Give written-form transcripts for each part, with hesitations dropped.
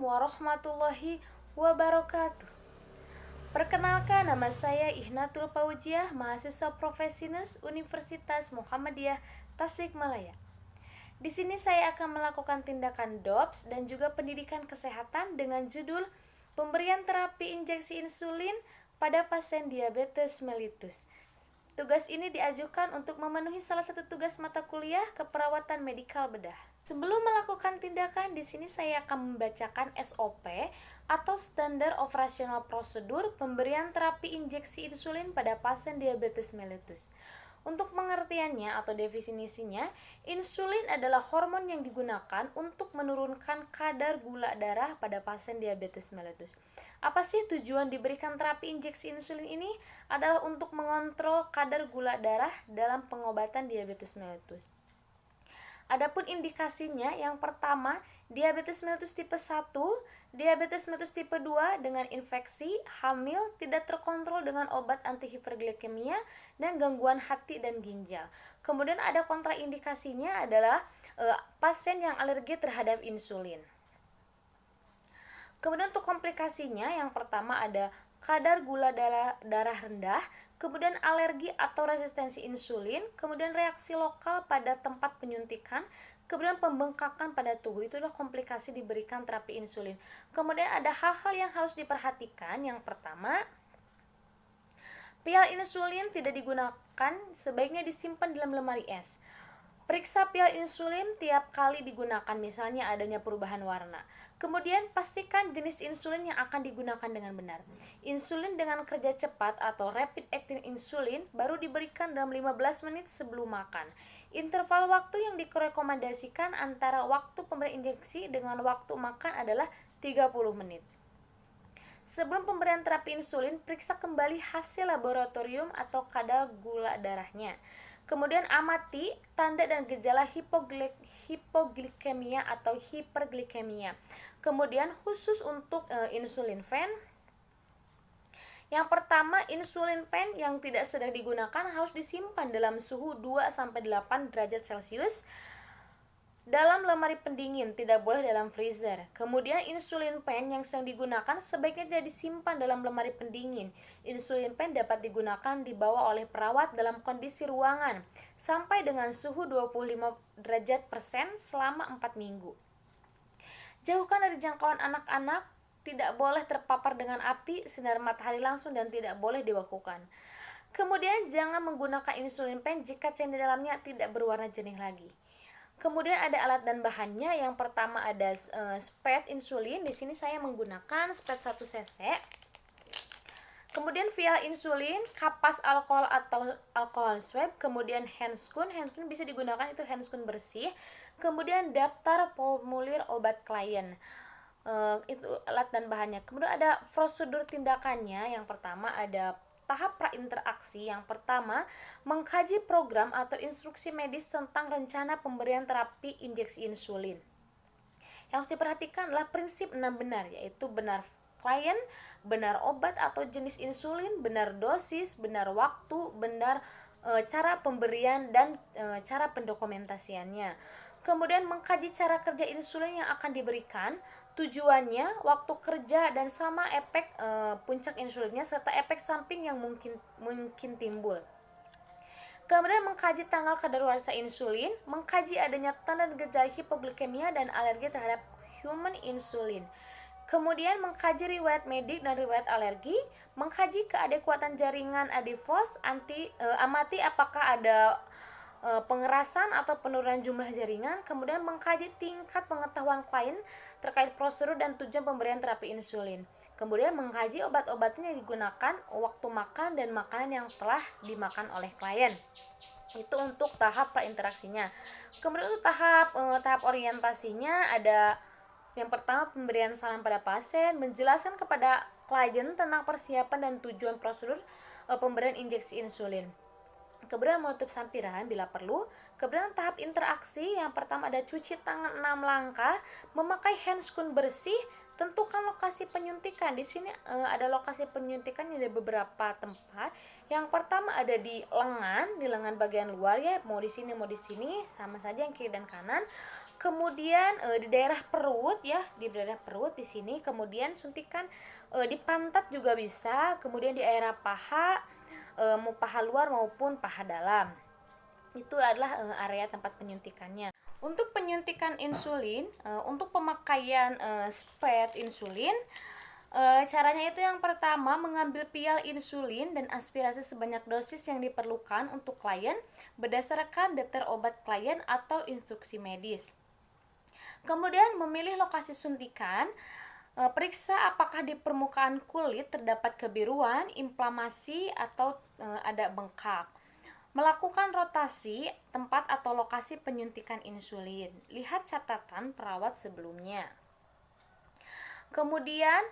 warahmatullahi wabarakatuh. Perkenalkan, nama saya Ihnatul Paujiah, mahasiswa profesi nurs Universitas Muhammadiyah Tasikmalaya. Di sini saya akan melakukan tindakan DOPS dan juga pendidikan kesehatan dengan judul pemberian terapi injeksi insulin pada pasien diabetes mellitus. Tugas ini diajukan untuk memenuhi salah satu tugas mata kuliah keperawatan medikal bedah. Sebelum melakukan tindakan, di sini saya akan membacakan SOP atau Standar Operasional Prosedur pemberian terapi injeksi insulin pada pasien diabetes mellitus. Untuk pengertiannya atau definisinya, insulin adalah hormon yang digunakan untuk menurunkan kadar gula darah pada pasien diabetes mellitus. Apa sih tujuan diberikan terapi injeksi insulin ini? Adalah untuk mengontrol kadar gula darah dalam pengobatan diabetes mellitus. Adapun indikasinya, yang pertama, diabetes mellitus tipe 1, diabetes mellitus tipe 2 dengan infeksi, hamil, tidak terkontrol dengan obat antihiperglikemia, dan gangguan hati dan ginjal. Kemudian ada kontraindikasinya adalah pasien yang alergi terhadap insulin. Kemudian untuk komplikasinya, yang pertama ada kadar gula darah rendah, kemudian alergi atau resistensi insulin, kemudian reaksi lokal pada tempat penyuntikan, kemudian pembengkakan pada tubuh. Itu adalah komplikasi diberikan terapi insulin. Kemudian ada hal-hal yang harus diperhatikan. Yang pertama, pial insulin tidak digunakan, sebaiknya disimpan dalam lemari es. Periksa pial insulin tiap kali digunakan, misalnya adanya perubahan warna. Kemudian pastikan jenis insulin yang akan digunakan dengan benar. Insulin dengan kerja cepat atau rapid acting insulin baru diberikan dalam 15 menit sebelum makan. Interval waktu yang direkomendasikan antara waktu pemberian injeksi dengan waktu makan adalah 30 menit. Sebelum pemberian terapi insulin, periksa kembali hasil laboratorium atau kadar gula darahnya. Kemudian amati tanda dan gejala hipoglikemia atau hiperglikemia. Kemudian khusus untuk insulin pen, yang pertama, insulin pen yang tidak sedang digunakan harus disimpan dalam suhu 2-8 derajat Celcius dalam lemari pendingin, tidak boleh dalam freezer. Kemudian insulin pen yang sedang digunakan sebaiknya tidak disimpan dalam lemari pendingin. Insulin pen dapat digunakan dibawa oleh perawat dalam kondisi ruangan sampai dengan suhu 25 derajat persen selama 4 minggu. Jauhkan dari jangkauan anak-anak, tidak boleh terpapar dengan api, sinar matahari langsung, dan tidak boleh dibekukan. Kemudian jangan menggunakan insulin pen jika cairan di dalamnya tidak berwarna jernih lagi. Kemudian ada alat dan bahannya. Yang pertama ada spet insulin. Di sini saya menggunakan spet 1 cc. Kemudian vial insulin, kapas alkohol atau alkohol swab, kemudian handscoon bisa digunakan, itu handscoon bersih. Kemudian daftar formulir obat klien. Itu alat dan bahannya. Kemudian ada prosedur tindakannya. Yang pertama ada tahap prainteraksi. Yang pertama, mengkaji program atau instruksi medis tentang rencana pemberian terapi injeksi insulin. Yang harus diperhatikan adalah prinsip 6 benar, yaitu benar klien, benar obat atau jenis insulin, benar dosis, benar waktu, benar cara pemberian, dan cara pendokumentasiannya. Kemudian mengkaji cara kerja insulin yang akan diberikan, tujuannya, waktu kerja, dan sama efek puncak insulinnya serta efek samping yang mungkin timbul. Kemudian mengkaji tanggal kadaluarsa insulin, mengkaji adanya tanda dan gejala hipoglikemia dan alergi terhadap human insulin. Kemudian mengkaji riwayat medik dan riwayat alergi, mengkaji keadekuatan jaringan adipos, amati apakah ada pengerasan atau penurunan jumlah jaringan. Kemudian mengkaji tingkat pengetahuan klien terkait prosedur dan tujuan pemberian terapi insulin. Kemudian mengkaji obat-obatnya yang digunakan, waktu makan, dan makanan yang telah dimakan oleh klien. Itu untuk tahap prainteraksinya. Kemudian untuk tahap orientasinya ada yang pertama, pemberian saran pada pasien, menjelaskan kepada klien tentang persiapan dan tujuan prosedur pemberian injeksi insulin. Kemudian menutup sampiran bila perlu. Kemudian tahap interaksi, yang pertama ada cuci tangan 6 langkah, memakai handscoon bersih, tentukan lokasi penyuntikan. Di sini ada lokasi penyuntikan ada beberapa tempat. Yang pertama ada di lengan bagian luar ya, mau di sini sama saja yang kiri dan kanan. Kemudian di daerah perut ya, di daerah perut di sini, kemudian suntikan di pantat juga bisa, kemudian di area paha, mau paha luar maupun paha dalam. Itu adalah area tempat penyuntikannya. Untuk penyuntikan insulin, untuk pemakaian spet insulin, caranya itu yang pertama mengambil pial insulin dan aspirasi sebanyak dosis yang diperlukan untuk klien berdasarkan daftar obat klien atau instruksi medis. Kemudian memilih lokasi suntikan, periksa apakah di permukaan kulit terdapat kebiruan, inflamasi atau ada bengkak. Melakukan rotasi tempat atau lokasi penyuntikan insulin. Lihat catatan perawat sebelumnya. Kemudian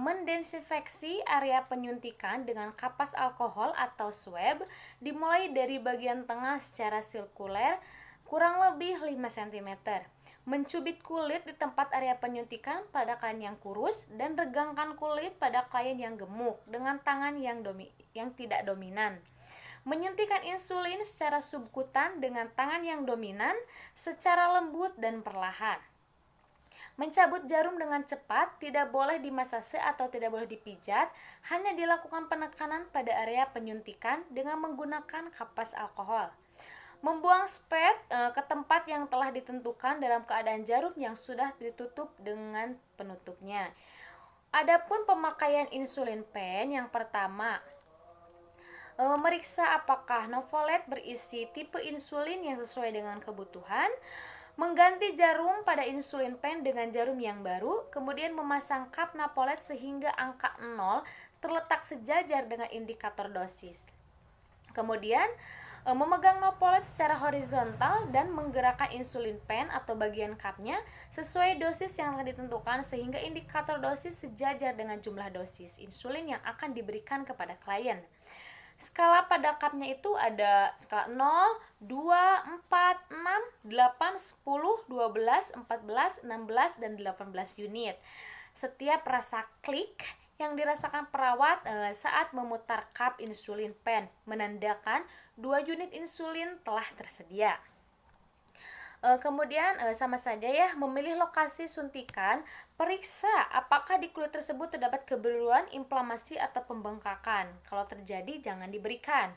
mendesinfeksi area penyuntikan dengan kapas alkohol atau swab dimulai dari bagian tengah secara sirkuler kurang lebih 5 cm. Mencubit kulit di tempat area penyuntikan pada klien yang kurus dan regangkan kulit pada klien yang gemuk dengan tangan yang tidak dominan. Menyuntikkan insulin secara subkutan dengan tangan yang dominan secara lembut dan perlahan. Mencabut jarum dengan cepat, tidak boleh dimasase atau tidak boleh dipijat, hanya dilakukan penekanan pada area penyuntikan dengan menggunakan kapas alkohol. Membuang spet ke tempat yang telah ditentukan dalam keadaan jarum yang sudah ditutup dengan penutupnya. Adapun pemakaian insulin pen yang pertama, meriksa apakah Novolet berisi tipe insulin yang sesuai dengan kebutuhan, mengganti jarum pada insulin pen dengan jarum yang baru, kemudian memasang kap Napolet sehingga angka 0 terletak sejajar dengan indikator dosis. Kemudian memegang Napolet secara horizontal dan menggerakkan insulin pen atau bagian kapnya sesuai dosis yang telah ditentukan sehingga indikator dosis sejajar dengan jumlah dosis insulin yang akan diberikan kepada klien. Skala pada kapnya itu ada skala 0, 2, 4, 6, 8, 10, 12, 14, 16, dan 18 unit. Setiap rasa klik yang dirasakan perawat saat memutar kap insulin pen menandakan 2 unit insulin telah tersedia. Kemudian sama saja ya, memilih lokasi suntikan, periksa apakah di kulit tersebut terdapat kebiruan, inflamasi atau pembengkakan. Kalau terjadi jangan diberikan.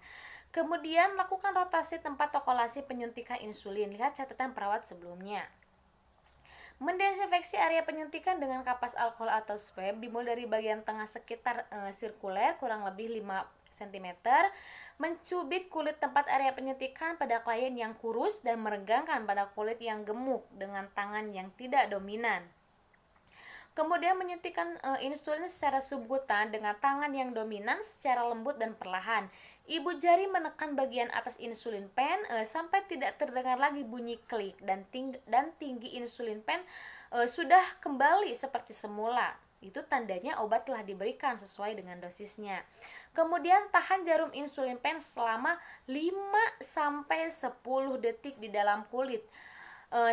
Kemudian lakukan rotasi tempat tokolasi penyuntikan insulin. Lihat catatan perawat sebelumnya. Mendesinfeksi area penyuntikan dengan kapas alkohol atau swab dimulai dari bagian tengah sekitar sirkuler kurang lebih 5 cm. Mencubit kulit tempat area penyuntikan pada klien yang kurus dan meregangkan pada kulit yang gemuk dengan tangan yang tidak dominan. Kemudian menyuntikkan insulin secara subkutan dengan tangan yang dominan secara lembut dan perlahan. Ibu jari menekan bagian atas insulin pen sampai tidak terdengar lagi bunyi klik dan tinggi insulin pen sudah kembali seperti semula. Itu tandanya obat telah diberikan sesuai dengan dosisnya. Kemudian tahan jarum insulin pen selama 5-10 detik di dalam kulit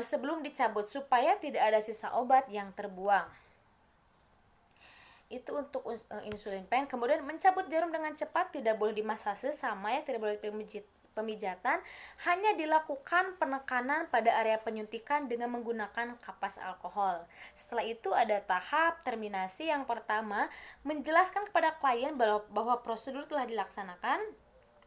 sebelum dicabut supaya tidak ada sisa obat yang terbuang. Itu untuk insulin pen. Kemudian mencabut jarum dengan cepat, tidak boleh dimasase sama ya, tidak boleh pemijatan, hanya dilakukan penekanan pada area penyuntikan dengan menggunakan kapas alkohol. Setelah itu ada tahap terminasi. Yang pertama, menjelaskan kepada klien bahwa prosedur telah dilaksanakan,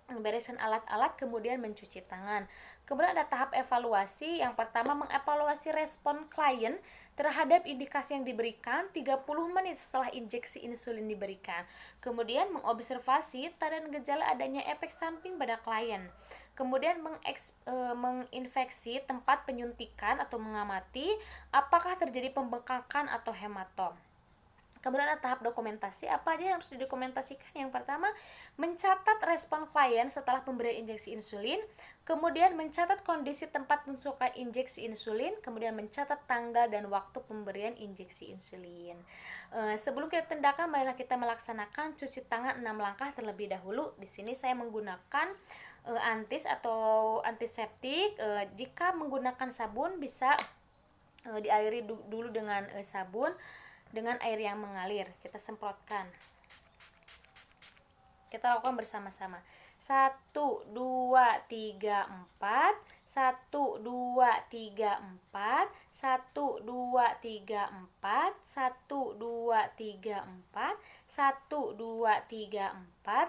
membereskan alat-alat, kemudian mencuci tangan. Kemudian ada tahap evaluasi. Yang pertama, mengevaluasi respon klien terhadap indikasi yang diberikan 30 menit setelah injeksi insulin diberikan. Kemudian mengobservasi tanda dan gejala adanya efek samping pada klien. Kemudian menginfeksi tempat penyuntikan atau mengamati apakah terjadi pembengkakan atau hematom. Kemudian ada tahap dokumentasi. Apa aja yang harus didokumentasikan? Yang pertama, mencatat respon klien setelah pemberian injeksi insulin, kemudian mencatat kondisi tempat penunjukan injeksi insulin, kemudian mencatat tanggal dan waktu pemberian injeksi insulin. Sebelum kita tindakan, marilah kita melaksanakan cuci tangan 6 langkah terlebih dahulu. Di sini saya menggunakan antis atau antiseptik. Jika menggunakan sabun, bisa diairi dulu dengan sabun dengan air yang mengalir. Kita semprotkan. Kita lakukan bersama-sama. 1, 2, 3, 4. 1 2 3 4, 1 2 3 4, 1 2 3 4, 1 2 3 4,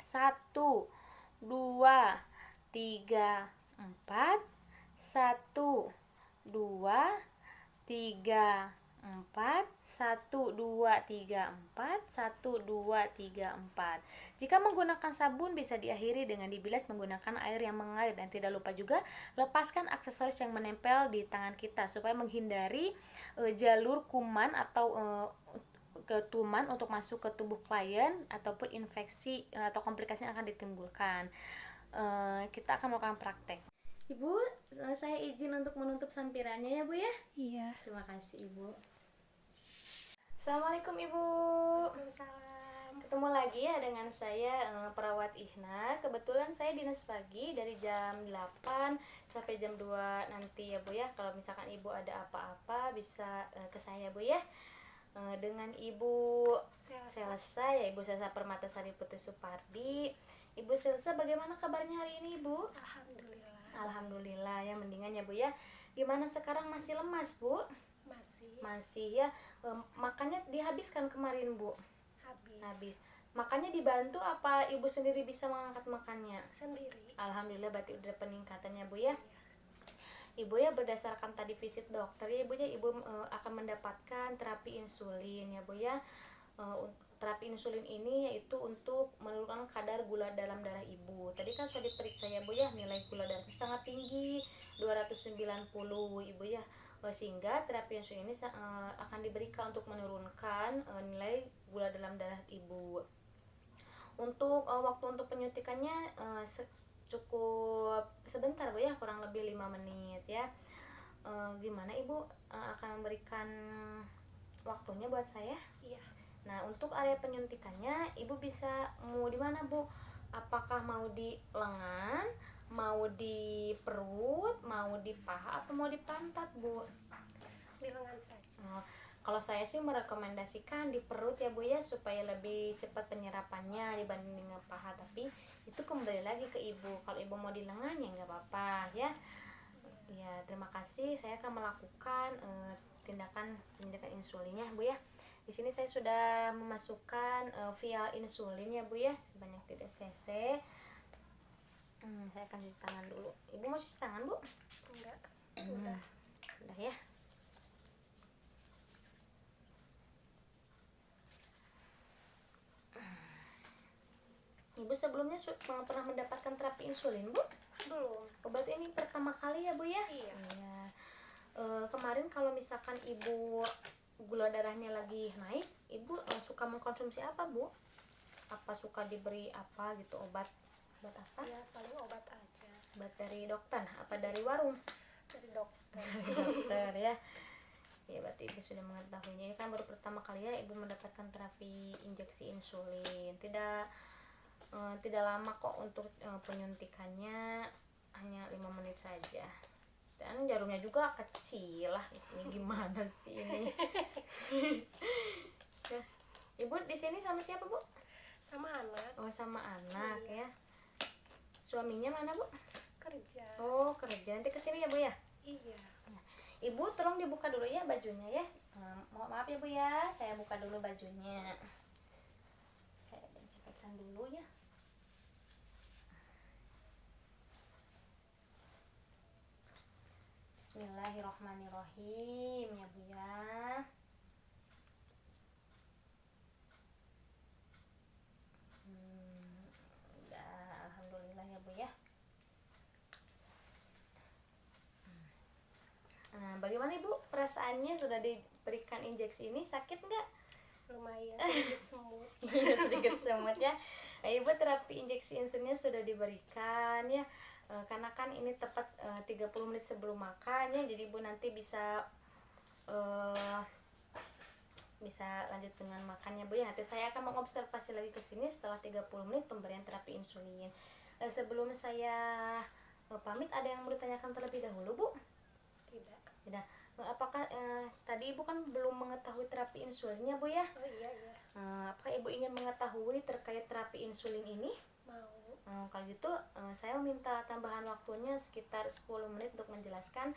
1 2 3 4, 1 2 3 4, 1 2 3 4, 1 2 3 4. Jika menggunakan sabun bisa diakhiri dengan dibilas menggunakan air yang mengalir, dan tidak lupa juga lepaskan aksesoris yang menempel di tangan kita supaya menghindari jalur kuman atau ketuman untuk masuk ke tubuh klien ataupun infeksi atau komplikasi yang akan ditimbulkan. Kita akan melakukan praktek. Ibu, saya izin untuk menutup sampirannya ya Bu ya. Iya. Terima kasih Ibu. Assalamualaikum Ibu. Waalaikumsalam. Ketemu lagi ya dengan saya perawat Ihna. Kebetulan saya dinas pagi dari jam 8 sampai jam 2 nanti ya Bu ya. Kalau misalkan Ibu ada apa-apa bisa ke saya Bu ya. Dengan Ibu Selsa ya, Ibu Selsa Permatasari Putri Supardi. Ibu Selsa, bagaimana kabarnya hari ini Ibu? Alhamdulillah. Alhamdulillah ya, mendingan ya Bu ya. Gimana sekarang, masih lemas Bu? Masih ya. Makannya dihabiskan kemarin Bu? Habis. Makannya dibantu apa Ibu sendiri bisa mengangkat makannya? Sendiri. Alhamdulillah, berarti udah peningkatannya Bu ya. Ibu ya, berdasarkan tadi visit dokter ya Ibu ya, Ibu akan mendapatkan terapi insulin ya Bu ya. Terapi insulin ini yaitu untuk menurunkan kadar gula dalam darah Ibu. Tadi kan sudah diperiksa ya Bu ya, nilai gula darahnya sangat tinggi, 290 Ibu ya. Sehingga terapi insulin ini akan diberikan untuk menurunkan nilai gula dalam darah Ibu. Untuk waktu untuk penyuntikannya cukup sebentar Bu ya, kurang lebih 5 menit ya. Gimana Ibu akan memberikan waktunya buat saya? Iya. Nah, untuk area penyuntikannya Ibu bisa mau di mana Bu? Apakah mau di lengan, mau di perut, mau di paha, atau mau di pantat Bu? Di lengan saja. Kalau saya sih merekomendasikan di perut ya Bu ya, supaya lebih cepat penyerapannya dibanding dengan paha. Tapi itu kembali lagi ke Ibu. Kalau Ibu mau di lengan ya nggak apa-apa ya. Ya, terima kasih. Saya akan melakukan tindakan insulinnya Bu ya. Di sini saya sudah memasukkan vial insulin ya Bu ya, sebanyak 3 cc. Saya akan cuci tangan dulu. Ibu mau cuci tangan Bu? Enggak. Udah ya. Ibu sebelumnya pernah mendapatkan terapi insulin Bu? Belum. Obat ini pertama kali ya Bu ya? Iya. Kemarin kalau misalkan Ibu gula darahnya lagi naik, Ibu suka mengkonsumsi apa Bu? Apa suka diberi apa gitu, obat apa? Ya, paling obat aja. Obat dari dokter apa dari warung? Dari dokter. Dari dokter ya. Ya, berarti Ibu sudah mengetahuinya. Ini kan baru pertama kali ya Ibu mendapatkan terapi injeksi insulin. Tidak lama kok untuk penyuntikannya, hanya 5 menit saja. Dan jarumnya juga kecil lah. Ini gimana sih ini? Ibu di sini sama siapa Bu? Sama anak. Oh, sama anak Iya. ya. Suaminya mana Bu? Kerja. Oh, kerja. Nanti kesini ya Bu ya? Iya. Ibu tolong dibuka dulu ya bajunya ya. Maaf ya Bu ya, saya buka dulu bajunya. Saya bersihkan dulu ya. Bismillahirrahmanirrahim ya Bu ya. Udah, alhamdulillah ya Bu ya. Bagaimana Ibu perasaannya sudah diberikan injeksi ini? Sakit nggak? Lumayan sedikit semut. Iya, sedikit semut ya. Ibu terapi injeksi insulinnya sudah diberikan ya. Karena kan ini tepat 30 menit sebelum makan ya, jadi Ibu nanti bisa lanjut dengan makannya Bu ya. Nanti saya akan mengobservasi lagi ke sini setelah 30 menit pemberian terapi insulin. Sebelum saya pamit, ada yang mau ditanyakan terlebih dahulu Bu? Tidak. Apakah tadi Ibu kan belum mengetahui terapi insulinnya Bu ya? Oh iya. Apakah Ibu ingin mengetahui terkait terapi insulin ini? Mau. Kalau gitu saya minta tambahan waktunya sekitar 10 menit untuk menjelaskan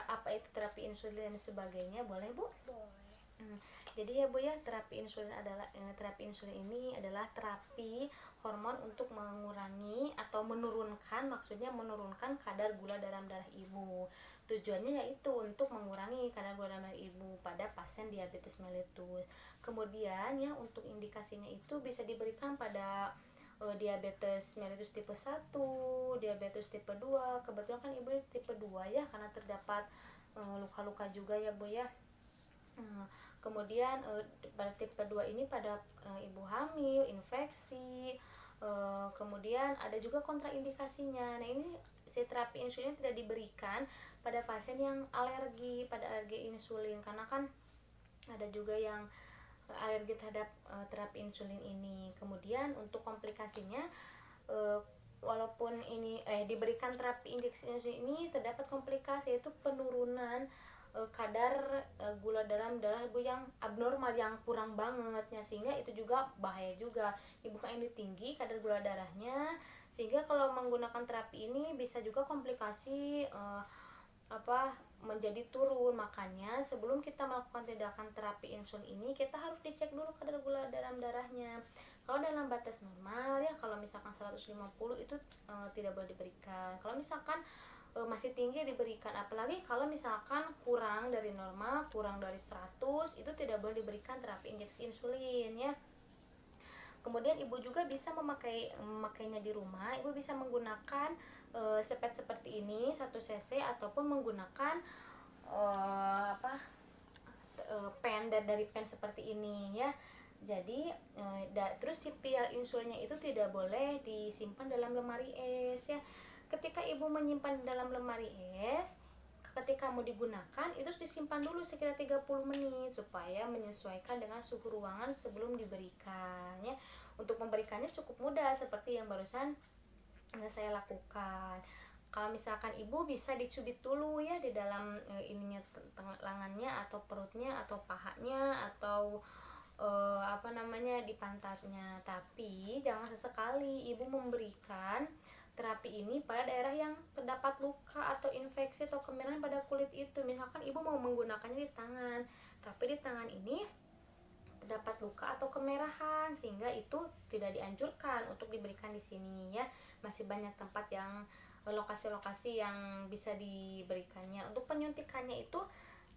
apa itu terapi insulin dan sebagainya, boleh Bu? Boleh. Jadi ya Bu ya, terapi insulin ini adalah terapi hormon untuk mengurangi atau menurunkan, maksudnya menurunkan kadar gula dalam darah ibu. Tujuannya yaitu untuk mengurangi kadar gula dalam darah ibu pada pasien diabetes mellitus. Kemudian ya, untuk indikasinya itu bisa diberikan pada diabetes mellitus tipe 1, diabetes tipe 2. Kebetulan kan ibu tipe 2 ya, karena terdapat luka-luka juga ya Bu ya. Kemudian pada tipe 2 ini pada ibu hamil, infeksi, kemudian ada juga kontraindikasinya. Nah, ini si terapi insulin tidak diberikan pada pasien yang alergi pada alergi insulin, karena kan ada juga yang alergi terhadap terapi insulin ini. Kemudian untuk komplikasinya, walaupun ini diberikan terapi injeksi insulin ini, terdapat komplikasi yaitu penurunan kadar gula dalam darah ibu yang abnormal, yang kurang banget ya, sehingga itu juga bahaya juga. Ibu kan ini tinggi kadar gula darahnya, sehingga kalau menggunakan terapi ini bisa juga komplikasi menjadi turun. Makanya sebelum kita melakukan tindakan terapi insulin ini, kita harus dicek dulu kadar gula dalam darahnya. Kalau dalam batas normal ya, kalau misalkan 150 itu tidak boleh diberikan. Kalau misalkan masih tinggi diberikan, apalagi kalau misalkan kurang dari normal, kurang dari 100, itu tidak boleh diberikan terapi injeksi insulin ya. Kemudian ibu juga bisa memakainya di rumah. Ibu bisa menggunakan sepet seperti ini 1 cc, ataupun menggunakan pen dari pen seperti ini ya. Jadi terus si pil insulinnya itu tidak boleh disimpan dalam lemari es ya. Ketika ibu menyimpan dalam lemari es, ketika mau digunakan itu harus disimpan dulu sekitar 30 menit supaya menyesuaikan dengan suhu ruangan sebelum diberikan ya. Untuk memberikannya cukup mudah seperti yang barusan saya lakukan. Kalau misalkan ibu bisa dicubit dulu ya di dalam ininya, lengannya atau perutnya atau pahanya atau di pantatnya. Tapi jangan sesekali ibu memberikan terapi ini pada daerah yang terdapat luka atau infeksi atau kemerahan pada kulit itu. Misalkan ibu mau menggunakannya di tangan, tapi di tangan ini terdapat luka atau kemerahan, sehingga itu tidak dianjurkan untuk diberikan di sini ya. Masih banyak tempat yang lokasi-lokasi yang bisa diberikannya. Untuk penyuntikannya itu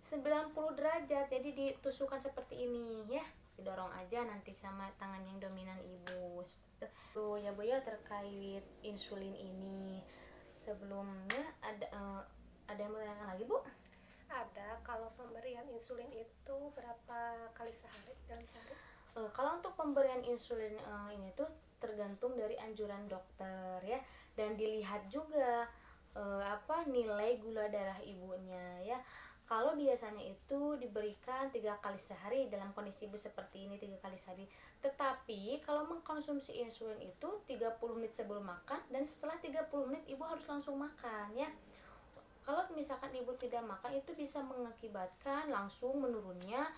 90 derajat, jadi ditusukkan seperti ini ya, didorong aja nanti sama tangan yang dominan ibu. Tuh ya Bu ya, terkait insulin ini. Sebelumnya ada yang mau tanyakan lagi Bu? Ada. Kalau pemberian insulin itu berapa kali sehari dalam sehari? Kalau untuk pemberian insulin ini tuh tergantung dari anjuran dokter ya, dan dilihat juga nilai gula darah ibunya ya. Kalau biasanya itu diberikan 3 kali sehari dalam kondisi ibu seperti ini, 3 kali sehari. Tetapi kalau mengkonsumsi insulin itu 30 menit sebelum makan, dan setelah 30 menit ibu harus langsung makan ya. Kalau misalkan ibu tidak makan, itu bisa mengakibatkan langsung menurunnya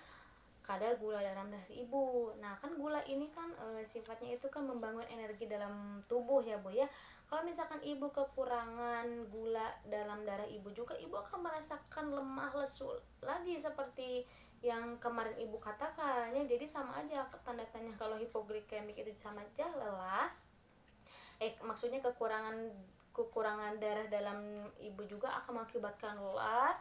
kadar gula dalam darah ibu. Nah, kan gula ini kan sifatnya itu kan membangun energi dalam tubuh ya Bu ya. Kalau misalkan ibu kekurangan gula dalam darah ibu juga, ibu akan merasakan lemah lesu lagi seperti yang kemarin ibu katakan ya. Jadi sama aja tanda-tanda kalau hipoglikemik itu sama aja lelah. Maksudnya kekurangan darah dalam ibu juga akan mengakibatkan lelah.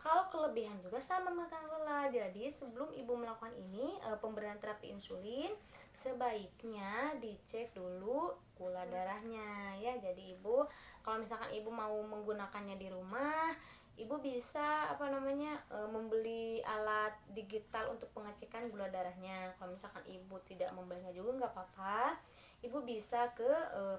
Kalau kelebihan juga sama makan lelah. Jadi sebelum ibu melakukan ini pemberian terapi insulin, sebaiknya dicek dulu gula darahnya ya. Jadi ibu, kalau misalkan ibu mau menggunakannya di rumah, ibu bisa membeli alat digital untuk pengecekan gula darahnya. Kalau misalkan ibu tidak membelinya juga nggak apa-apa, ibu bisa ke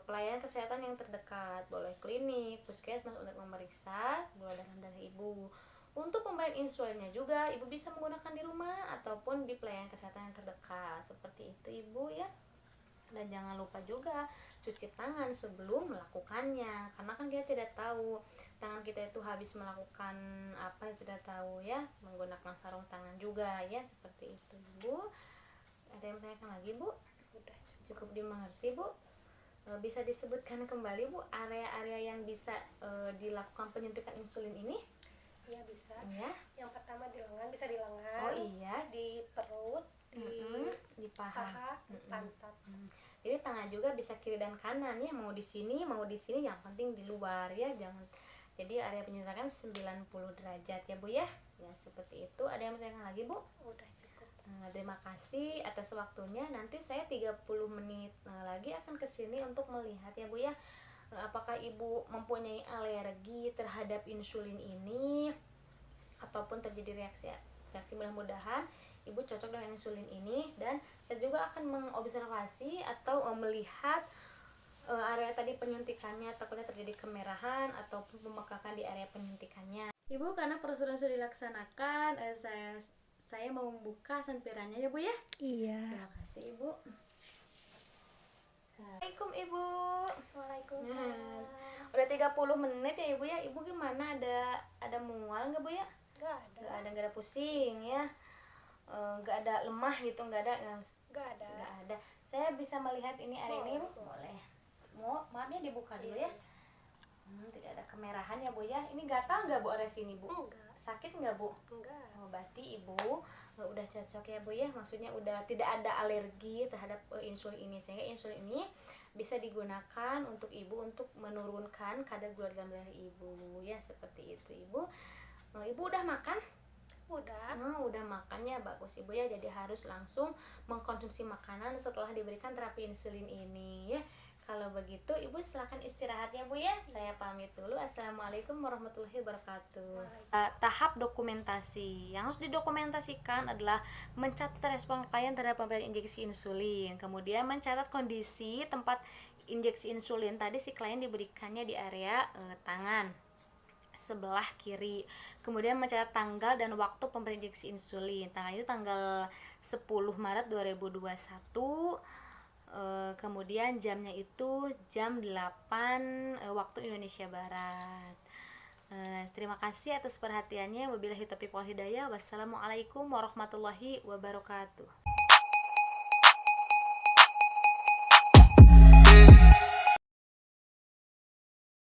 pelayanan kesehatan yang terdekat, boleh klinik, puskesmas, untuk memeriksa gula darah ibu. Untuk pemberian insulinnya juga ibu bisa menggunakan di rumah ataupun di pelayanan kesehatan yang terdekat. Seperti itu ibu ya. Dan jangan lupa juga cuci tangan sebelum melakukannya, karena kan kita tidak tahu tangan kita itu habis melakukan apa, tidak tahu ya. Menggunakan sarung tangan juga ya, seperti itu ibu. Ada yang bertanya lagi Bu? Udah. Cukup dimengerti Bu? Bisa disebutkan kembali Bu area-area yang bisa dilakukan penyuntikan insulin ini? Ya bisa. Ya. Yang pertama di lengan, bisa di lengan. Oh iya. Di perut, Di paha. paha, di pantat. Jadi tangan juga bisa kiri dan kanan ya, mau di sini mau di sini, yang penting di luar ya, jangan. Jadi area penyuntikan 90 derajat ya Bu ya. Ya seperti itu. Ada yang mau tanyakan lagi Bu? Udah cukup. Terima kasih atas waktunya. Nanti saya 30 menit lagi akan kesini untuk melihat ya Bu ya, apakah Ibu mempunyai alergi terhadap insulin ini ataupun terjadi reaksi. Mudah-mudahan Ibu cocok dengan insulin ini, dan saya juga akan mengobservasi atau melihat area tadi penyuntikannya, takutnya terjadi kemerahan ataupun pembengkakan di area penyuntikannya. Ibu, karena prosedur sudah dilaksanakan, saya mau membuka sampirannya ya Bu ya. Iya. Terima kasih Ibu. Assalamualaikum Ibu. Waalaikumsalam. Udah 30 menit ya Ibu ya. Ibu gimana, ada mual nggak Bu ya? Nggak Nggak ada pusing ya, nggak ada lemah gitu, nggak ada. Saya bisa melihat ini area ini Bu? Boleh. Maafnya dibuka dulu ya. Tidak ada kemerahan ya Bu ya. Ini gatal nggak Bu area sini Bu? Enggak. Sakit nggak Bu? Enggak. Berarti Ibu udah cocok ya Bu ya. Maksudnya udah tidak ada alergi terhadap insulin ini, sehingga insulin ini bisa digunakan untuk Ibu untuk menurunkan kadar gula darah Ibu ya, seperti itu Ibu. Ibu udah makan? Udah makannya, bagus Ibu ya. Jadi harus langsung mengkonsumsi makanan setelah diberikan terapi insulin ini ya. Kalau begitu Ibu silakan istirahat ya Bu ya. Saya pamit dulu. Assalamualaikum warahmatullahi wabarakatuh. Tahap dokumentasi yang harus didokumentasikan adalah mencatat respon klien terhadap pemberian injeksi insulin, kemudian mencatat kondisi tempat injeksi insulin tadi si klien diberikannya di area tangan sebelah kiri, kemudian mencatat tanggal dan waktu pemberian injeksi insulin. Tanggal itu tanggal 10 Maret 2021, kemudian jamnya itu jam 8 waktu Indonesia Barat. Terima kasih atas perhatiannya. Wabillahi taufiq wal hidayah. Wassalamualaikum warahmatullahi wabarakatuh.